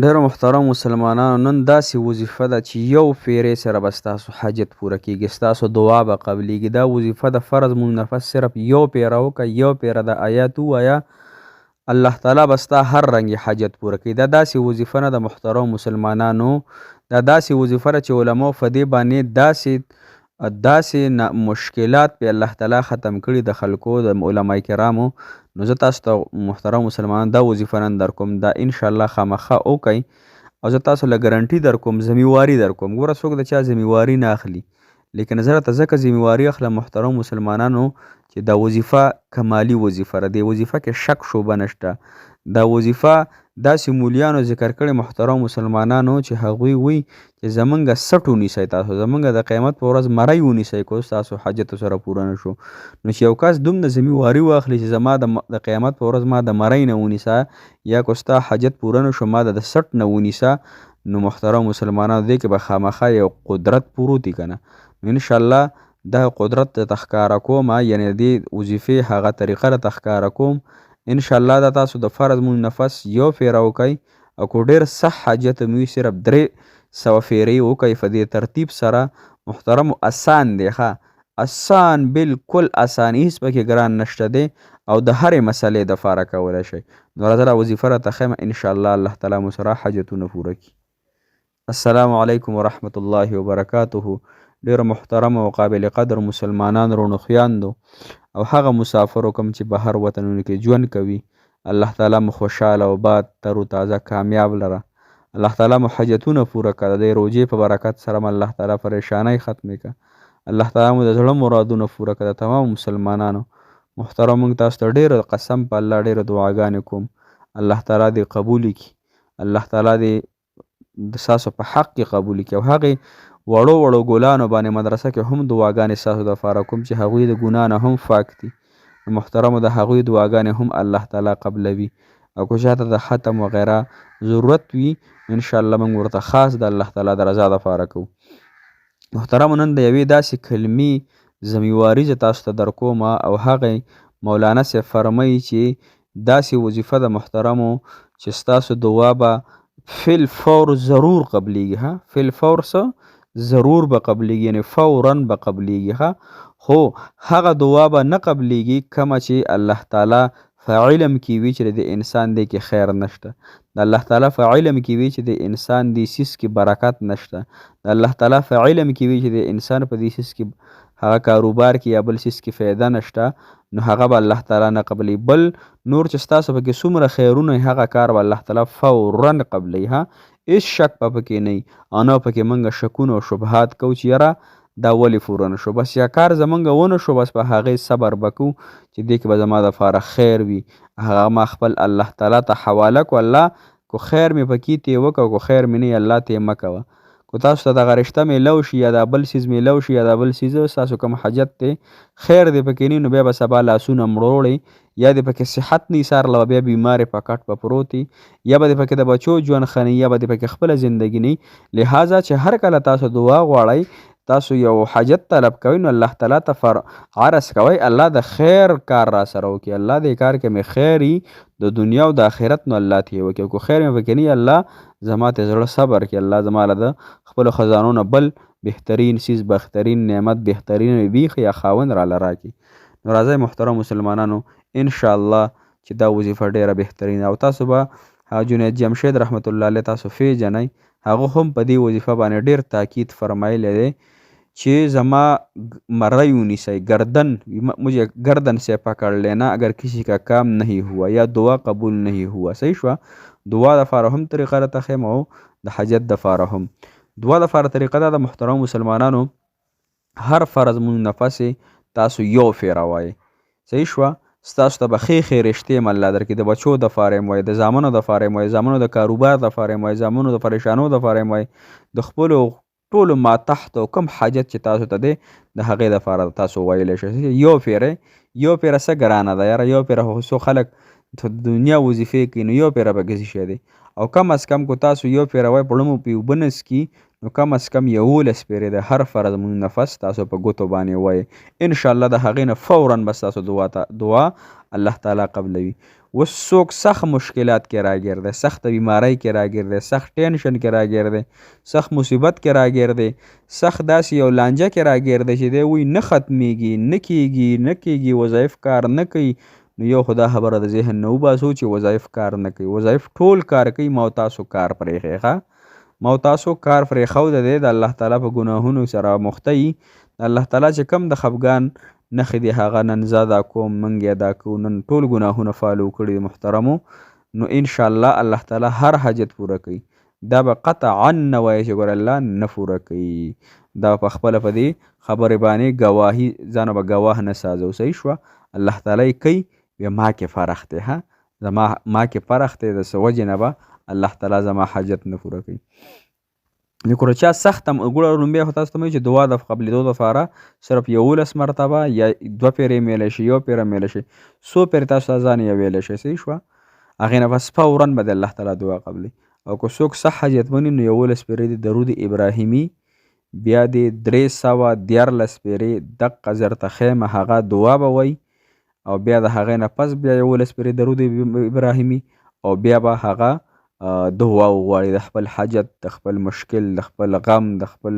ډېرو محترم مسلمانانو، نن داسې وظیفه ده چې یو پیرې سره به ستاسو حاجت پوره کېږي، ستاسو دعا به قبلېږي. دا وظیفه د فرض منفس صرف یو پیره وکړه، یو پیره د آیات ووایه، الله تعالی به ستا هر رنګ حاجت پوره کوي. دا داسې وظیفه نه ده محترم مسلمانانو، دا داسې وظیفه ده چې علماو په دې باندې داسې مشکلات په الله تعالی ختم کړي د خلکو د علما کرامو. نو زه تاسو ته محترم مسلمانان دا وظیفه نن در کوم، دا انشاءالله خامخا وکئ او زه تاسو له ګرنټي در کوم، ذمېواري در کوم. ګوره څوک د چا ذمېواري نه اخلي، لیکن زه راته ځکه ذمېواري اخلم محترم مسلمانانو چې دا وظیفه کمالي وظیفه ده، دې وظیفه کې شک شوبه نشته. دا وظیفه داسې مولیانو ذکر کړې محترم مسلمانانو چې هغوی وایي چې زمونږ سټ ونیسئ، تاسو زمونږ د قیامت په ورځ مرۍ ونیسئ که ستاسو حاجت سره پوره نه شو. نو چې یو کس دومره ذمېواري واخلي چې زما د قیامت په ورځ ما د مرۍ نه ونیسه یا که ستا حاجت پوره نه شو ما د سټ نه ونیسه، نو محترم مسلمانانو دې کې به خامخا یو قدرت پروت وي که نه. نو انشاءالله دا قدرت درته ښکاره کوم، یعنې دې وظیفې هغه طریقه درته ښکاره کوم. انشاءالله دا تاسو د فرض منفس یو پیره وکئ او که ډېر سخت حاجت مو وي صرف 300 پیرې وکئ په دې ترتیب سره. محترم اسان دی، ښه اسان، بالکل اسان، هیڅ پکې ګران نشته دی او د هرې مسلې دپاره کولی شئ. نو راځه دا وظیفه راته ښیم، انشاءالله الله تعالی مو سره حاجتونه پوره کړي. السلام علیکم ورحمت الله وبرکاته. ډېر محترم او قابل قدر مسلمانان رونو خویندو او هغه مسافرو کوم چې بهر وطنونو کې ژوند کوي، الله تعالی مو خوشحاله او باد تر و تازه کامیاب لره. الله تعالی مو حاجتونه پوره کړه، د روژې په برکت سره م الله تعالی پریشانۍ ختمې کړه. الله تعالی مو د زړه مرادونه پوره کړه د تمام مسلمانانو. محترم موږ تاسو ته ډېر قسم په الله ډېرې دعاګانې کوم، الله تعالی دې قبول کړي، الله تعالی دې د ستاسو په حق کې قبول کړي. او هغې وړو ګلانو باندې مدرسه کې هم دعاګانې ستاسو دپاره کوم چې هغوی د ګناه نه هم پاک دي. محترمو د هغوی دعاګانې هم الله تعالی قبلوي. او که چاته د ختم وغیره ضرورت وي انشاءالله موږ ورته خاص د الله تعالی د رضا دپاره کوو. محترمو نن د یوې داسې کلمې ذمېواري زه تاسو ته در کوم او هغې مولانا صاحب فرمایي چې داسې وظیفه ده محترمو چې ستاسو دعا به فی الفور ضرور قبلیږي. فی الفور څه ضرور به قبلیږي، یعنې فورا به قبلیږي. خو هغه دعا به نه قبلیږي کومه چې الله تعالی په علم کې وي چې د انسان دی کې خیر نشته، د الله تعالی په علم کې وي چې د انسان دې سیس کې برکت نشته، د الله تعالی په علم کې وي چې د انسان په دې سیس کې هغه کاروبار کې یا بل سیس کې فایده نشته، نو هغه به الله تعالی نه قبلوي. بل نور چې ستاسو پکې څومره خیرونه هغه کار به الله تعالی فورا قبلوي. هیڅ شک به پکې نه وي او نه پکې موږ شکونه او شبهات کوو چې یاره دا ولې فورا نه شو. بس یا کار زمونږ ونه شو، بس په هغې صبر به کوو چې دې کې به زما دپاره خیر وي. هغه ما خپل الله تعالی ته حواله کړو، الله کو خیر مې پکې ترې وکړه، کو خیر مې نه الله ته یې مه کوه. کو تاسو ته دغه رشته میلو شي یا دا بل څیز میلو شي یا دا بل څیز ستاسو کوم حاجت دی خیر دی پکې نه، نو بیا به سبا لاسونه مړوړئ یا دې پکې صحت نه سار له بیا بیمارې په کټ په پروت یا به دې پکې د بچو ژوند ښه نه یا به دې پکې خپله زندګي نه. لہذا چې هر کله تاسو دعا غواړئ، تاسو یو حاجت طلب کوئ، نو الله تعالی ته عرض کوئ الله د خیر کار را سره وکړي، الله دې کار کې مې خیر وي د دنیا او د آخرت، نو الله ته یې وکړي. کو خیر مې پکې نه الله زما ته زړه صبر کړي، الله زما له د خپلو خزانو نه بل بهترین څیز، بهترین نعمت، بهترین بیخ یا خاوند راله راکړي. نو راځئ محترم مسلمانانو انشاءالله چې دا وظیفه ډیره بهترینه او تاسو به جنید جمشید رحمت الله علیه تاسو پیژنئ، هغه هم په دې وظیفه باندې ډیر تاکید فرمایلی دی چې زما مرئی ونیسئ، گردن مجھے گردن سے پکڑ لینا اگر کسی کا کام نہیں ہوا یا دعا قبول نہیں ہوا. صحیح شوه. دعا دپاره هم طریقه راته ښیم او د حاجت دپاره هم. دعا دپاره طریقه دا د محترم مسلمانانو هر فرض منفس تاسو یو پیره وایئ. صحیح شوه. ستاسو ته به ښې رشتې م الله درکړي، د بچو دپاره یې وایئ، د زامنو دپاره یې وایئ، زامنو د کاروبار دپاره یې وایئ، زامنو د پریشانو دپاره یې وایئ، د خپلو ټولو ما تحت او کوم حاجت چې تاسو ته دی د هغې دپاره تاسو ویلی شئ. یو پیره څه ګرانه ده یاره، یو پیره خو څو خلک د دنیا وظیفې کوي، نو یو پیره به څه شی دی. او کم از کم کو تاسو یو پیره وایئ په ړمو پې اوبه نه څکي، نو کم از کم 11 پیرې د هر فرض مونږ نفس تاسو په ګوتو باندې وایي انشاءالله د هغې نه فورا بس تاسو دعا الله تعالی قبلوي. اوس څوک سخت مشکلات کې راګیر دی، سخت بیماری کې راګیر دی، سخت ټینشن کې راګیر دی، سخت مصیبت کې راګیر دی، سخت داسې یو لانجه کې راګیر دی چې دی وایي نه ختمیږي نه کیږي وظایف کار نه کوي. نو یو خو دا خبره د ذهن نه وباسو چې وظایف کار نه کوي. وظایف ټول کار کوي، ما تاسو کار پرېښی ما تاسو کار پرېښود دی د الله تعالی په ګناهونو سره مخته یي. الله تعالی چې کم د خفګان نښې دي هغه نن زه ادا کوم، موږ یې ادا کوو، نن ټول ګناهونه فالو کړي دي محترمو. نو انشاءالله الله تعالی هر حاجت پوره کوي. دا به قطعا نه وایي چې ګوره الله نه پوره کوي. دا په خپله په دې خبرې باندې ګواهي ځانه به ګواه نه سازو. صحیح شوه، الله تعالی کوي بیا ما کې فرق دی. زما ما کې فرق دی، د څه وجې نه به الله تعالی زما حاجت نه پوره کوي. نو که چا سخته ګوره لومبی خو تاسو ته مې چې دعا د قبلېدو دپاره صرف 11 مرتبه یا 2 پیرې میلی شي، 1 پیره میلی شي، 100 پیرې تاسو ته ځان یې ویلی شي. صحیح شوه، هغې نه پس فورا به د الله تعالی دعا قبلي. او که څوک سخت حاجتمن نو 11 پیرې د درود ابراهیمي، بیا د 314 پیرې دقه زرته خیمه هغه دعا به وایي، او بیا د هغې نه پس بیا 11 پیرې درود ابراهیمي، او بیا به هغه دعا وغواړي د خپل حاجت، د خپل مشکل، د خپل غم، د خپل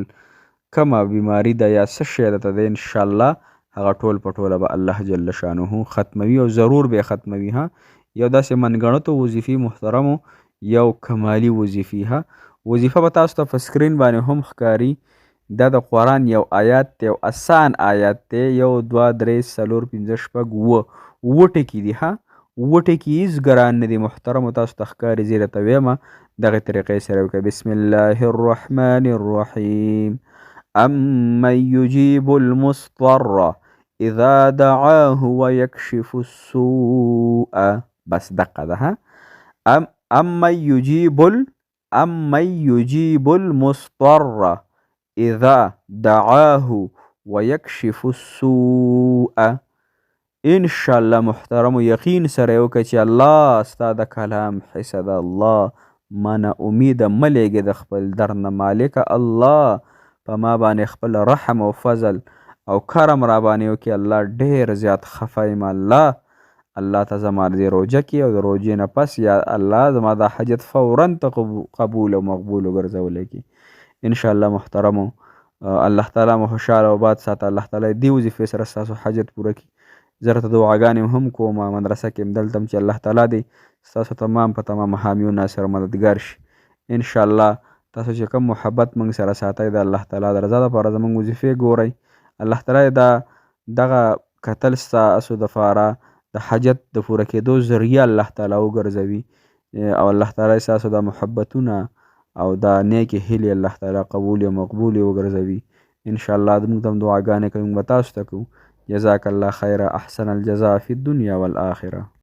کومه بیماري ده یا څه شی درته دی، انشاءالله هغه ټول په ټوله به الله جل شانه ختموي، او ضرور به یې ختموي. یو داسې منګڼتو وظیفې محترمو، یو کمالي وظیفې وظیفه به تاسو ته په سکرین باندې هم ښکاري. دا د قرآن یو آیات دی، یو اسان آیات دی، 1 2 3 4 5 6 اووه ټکي دي. اووه ټکي هېڅ ګران نه دي محترمو، تاسو ته ښکاري زه درته ویمه دغې طریقې سره وکړئ. بسم الله الرحمن الرحیم امن یجیب المضطر اذا دعاه ویکشف السوء. بس دقه ده. امن یجیب المضطر اذا دعاه ویکشف السوء. انشاءالله محترمو یقین سره یې وکړه چې الله ستا د کلام حصه ده. الله مانه امیده مه لیږې د خپل در نه، مالکه الله په ما باندې خپل رحم او فضل او کرم را باندې وکړي. الله ډېر زیات خفه یم. الله ته زما دې روجه کړي، او د روجې نه پس یا الله زما دا حاجت فورا ته قبول او مقبول وګرځولی کړي انشاءالله محترمو. الله تعالی مو خوشحاله او باد ساته. الله تعالی دې وظیفې سره ستاسو حاجت پوره کړي. زه درته دعاګانې هم کوم مدرسه کې یم دلته چې الله تعالی دې ستاسو تمام په تمام حامي و ناصر او مددګار شي انشاءالله. تاسو چې کوم محبت موږ سره ساتئ د الله تعالی د رضا دپاره زموږ وظیفې ګورئ. الله تعالی دغه کتل ستاسو دپاره د حاجت د پوره کېدو ذریعه الله تعالی وګرځوي، او الله تعالی ستاسو د محبتونه او د نیکې هیلې الله تعالی قبول او مقبول وګرځوي انشاءالله. موږ ته هم دعاګانې کوي، موږ به تاسو ته کوو. جزاک الله خیر، احسن الجزاء فی الدنیا والآخرة.